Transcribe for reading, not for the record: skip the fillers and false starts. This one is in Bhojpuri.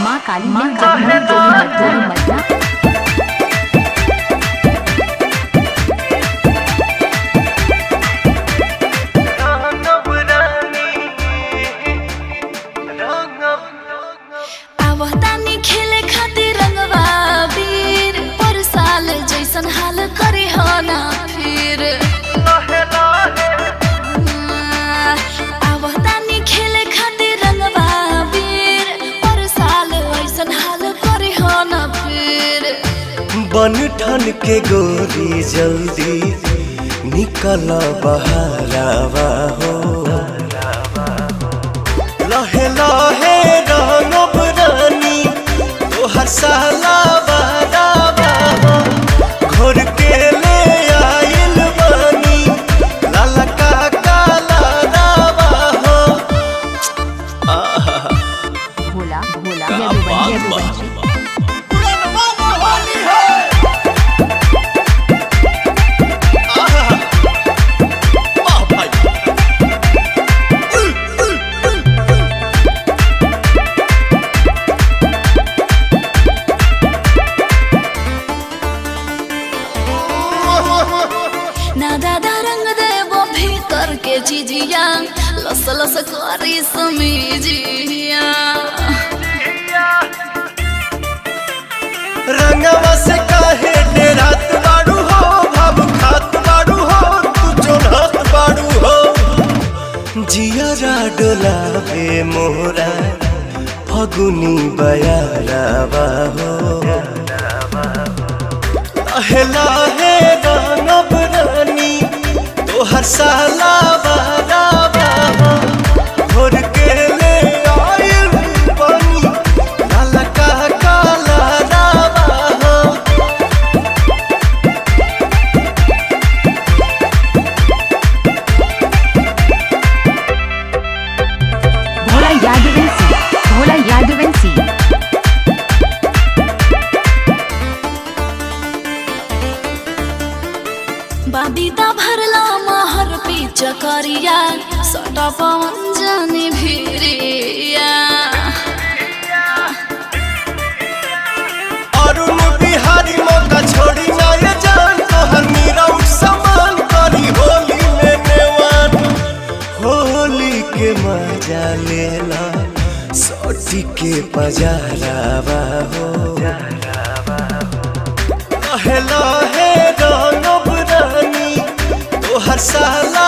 माँ काली मदना आवतानी खेले खातिर रंगवा वीर पर साल जैसन हाल करे हो ना फिर आवतानी खेले खातिर रंगवा वीर पर साल ऐसन हाल करे हो ना फिर बन ठन के गोरी जल्दी निकल बहरावा हो लहे लहे रंगब रानी तोहर साला बहरावा हो घोर के ले आइल बानी लाला का काला रावा हो भोला यदुवंशी ना दादा रंग देवो भीतर के चीजिया लस लस करी समीजिया रंगवा से काहे डेरात बाड़ू हो भाव खात बाड़ू हो तू जोड़त बाड़ू हो जियरा डोलावे मोरा फगुनी बयारावा हो लहे लहे रंगब रानी तोहर साला बहरावा हो घोर के ले आइल बानी लाला का काला रावा हो भोला यादवंशी बाबीता भरला महर पे चकरिया सटा पवन जाने भिरिया अरुण बिहारी मौका छोड़ी ना ये जान तोहर मीरा समान करी होली में नेवान होली के मजा लेला सोटी के पजारावा हो लहे लहे रंगब रानी तोहर साला